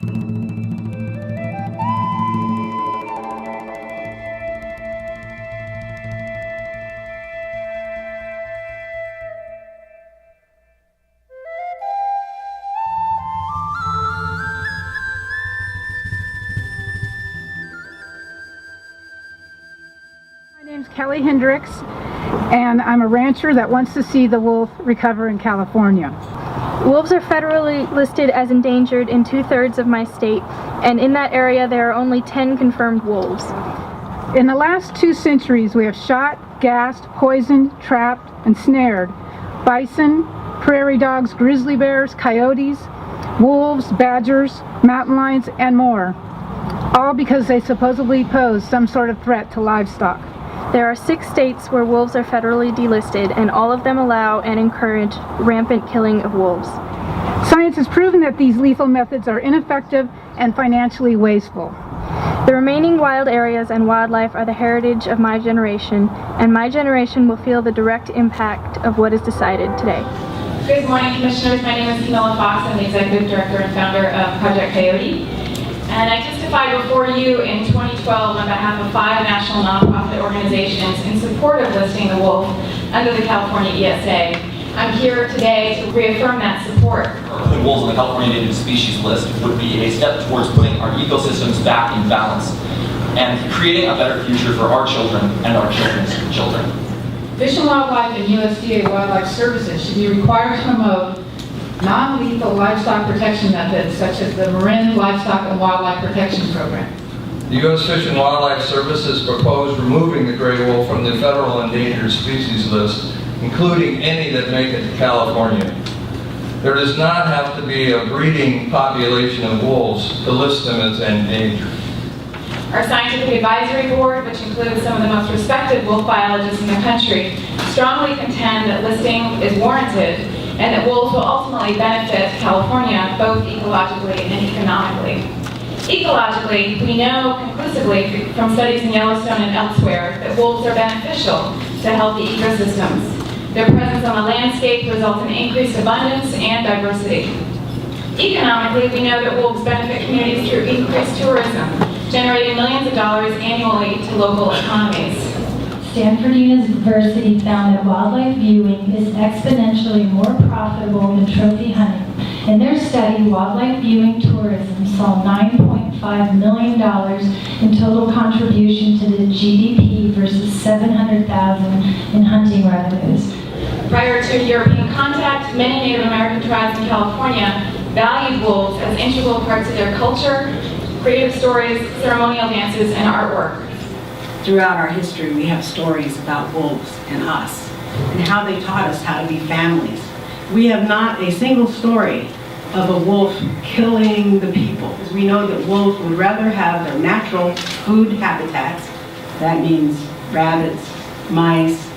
My name's Kelly Hendricks, and I'm a rancher that wants to see the wolf recover in California. Wolves are federally listed as endangered in 2/3 of my state, and in that area there are only 10 confirmed wolves. In the last 2 centuries, we have shot, gassed, poisoned, trapped, and snared bison, prairie dogs, grizzly bears, coyotes, wolves, badgers, mountain lions, and more, all because they supposedly pose some sort of threat to livestock. There are 6 states where wolves are federally delisted, and all of them allow and encourage rampant killing of wolves. Science has proven that these lethal methods are ineffective and financially wasteful. The remaining wild areas and wildlife are the heritage of my generation, and my generation will feel the direct impact of what is decided today. Good morning, Commissioners. My name is Camilla Fox. I'm the Executive Director and Founder of Project Coyote. And I testified before you in 2012 on behalf of 5 national nonprofit organizations in support of listing the wolf under the California ESA. I'm here today to reaffirm that support. Putting wolves on the California Native Species list would be a step towards putting our ecosystems back in balance and creating a better future for our children and our children's children. Fish and Wildlife and USDA Wildlife Services should be required to promote non-lethal livestock protection methods such as the Marin Livestock and Wildlife Protection Program. The U.S. Fish and Wildlife Services proposed removing the gray wolf from the federal endangered species list, including any that make it to California. There does not have to be a breeding population of wolves to list them as endangered. Our Scientific Advisory Board, which includes some of the most respected wolf biologists in the country, strongly contend that listing is warranted and that wolves will ultimately benefit California both ecologically and economically. Ecologically, we know conclusively from studies in Yellowstone and elsewhere that wolves are beneficial to healthy ecosystems. Their presence on the landscape results in increased abundance and diversity. Economically, we know that wolves benefit communities through increased tourism, generating millions of dollars annually to local economies. Stanford University found that wildlife viewing is exponentially more profitable than trophy hunting. In their study, wildlife viewing tourism saw $9.5 million in total contribution to the GDP versus $700,000 in hunting revenues. Prior to European contact, many Native American tribes in California valued wolves as integral parts of their culture, creative stories, ceremonial dances, and artwork. Throughout our history, we have stories about wolves and us, and how they taught us how to be families. We have not a single story of a wolf killing the people. We know that wolves would rather have their natural food habitats. That means rabbits, mice,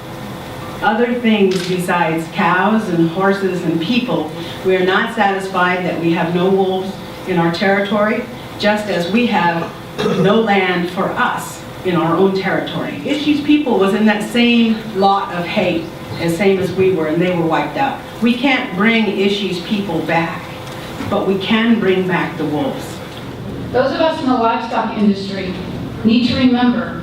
other things besides cows and horses and people. We are not satisfied that we have no wolves in our territory, just as we have no land for us in our own territory. Ishi's people was in that same lot of hate, as same as we were, and they were wiped out. We can't bring Ishi's people back, but we can bring back the wolves. Those of us in the livestock industry need to remember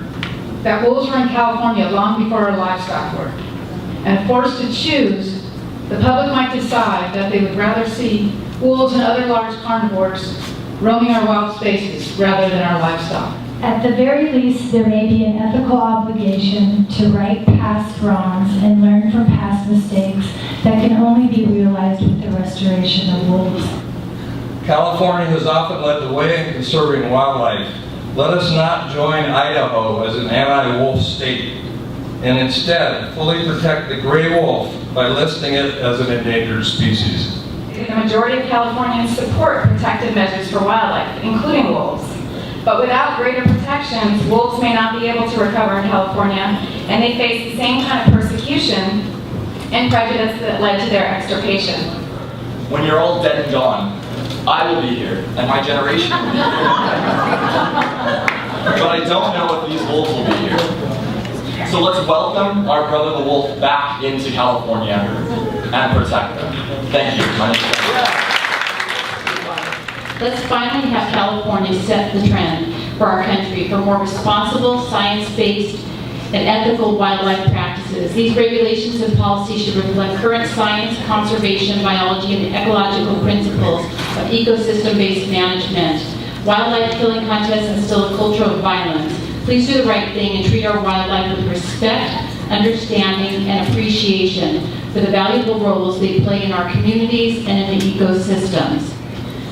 that wolves were in California long before our livestock were. And forced to choose, the public might decide that they would rather see wolves and other large carnivores roaming our wild spaces rather than our livestock. At the very least, there may be an ethical obligation to right past wrongs and learn from past mistakes that can only be realized with the restoration of wolves. California has often led the way in conserving wildlife. Let us not join Idaho as an anti-wolf state, and instead fully protect the gray wolf by listing it as an endangered species. The majority of Californians support protective measures for wildlife, including wolves. But without greater protections, wolves may not be able to recover in California, and they face the same kind of persecution and prejudice that led to their extirpation. When you're all dead and gone, I will be here, and my generation will be here. But I don't know if these wolves will be here. So let's welcome our brother the wolf back into California and protect them. Thank you. My name is Let's finally have California set the trend for our country for more responsible, science-based, and ethical wildlife practices. These regulations and policies should reflect current science, conservation, biology, and ecological principles of ecosystem-based management. Wildlife killing contests instill a culture of violence. Please do the right thing and treat our wildlife with respect, understanding, and appreciation for the valuable roles they play in our communities and in the ecosystems.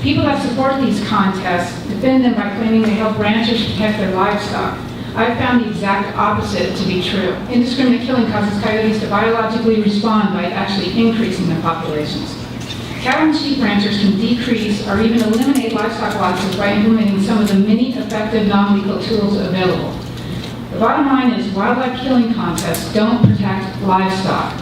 People that support these contests defend them by claiming they help ranchers protect their livestock. I've found the exact opposite to be true. Indiscriminate killing causes coyotes to biologically respond by actually increasing their populations. Cattle and sheep ranchers can decrease or even eliminate livestock losses by implementing some of the many effective non-lethal tools available. The bottom line is wildlife killing contests don't protect livestock.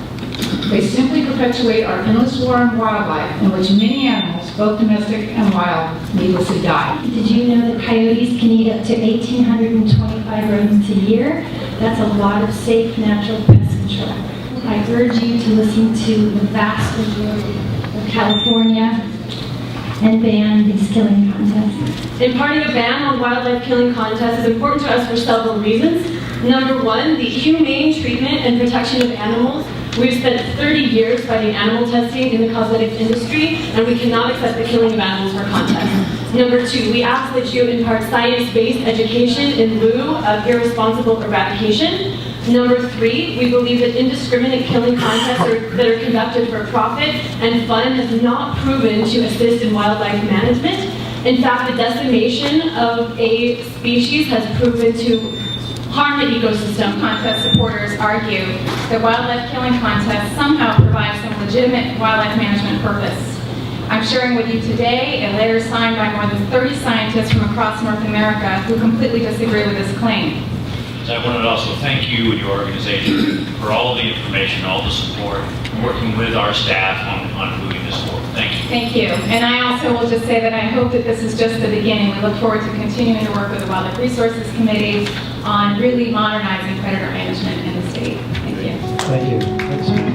They simply perpetuate our endless war on wildlife in which many animals, both domestic and wild, needlessly die. Did you know that coyotes can eat up to 1,825 rodents a year? That's a lot of safe, natural pest control. I urge you to listen to the vast majority of California and ban these killing contests. Imparting a ban on wildlife killing contests is important to us for several reasons. Number one, the humane treatment and protection of animals. We've spent 30 years fighting animal testing in the cosmetics industry, and we cannot accept the killing of animals for contests. Number two, we ask that you impart science-based education in lieu of irresponsible eradication. Number three, we believe that indiscriminate killing contests that are conducted for profit and fun has not proven to assist in wildlife management. In fact, the decimation of a species has proven to harm the ecosystem. Contest supporters argue that wildlife killing contests somehow provide some legitimate wildlife management purpose. I'm sharing with you today a letter signed by more than 30 scientists from across North America who completely disagree with this claim. I wanted to also thank you and your organization for all of the information, all the support, working with our staff on moving this forward. Thank you. Thank you. And I also will just say that I hope that this is just the beginning. We look forward to continuing to work with the Wildlife Resources Committee on really modernizing predator management in the state. Thank you. Thank you. Thanks.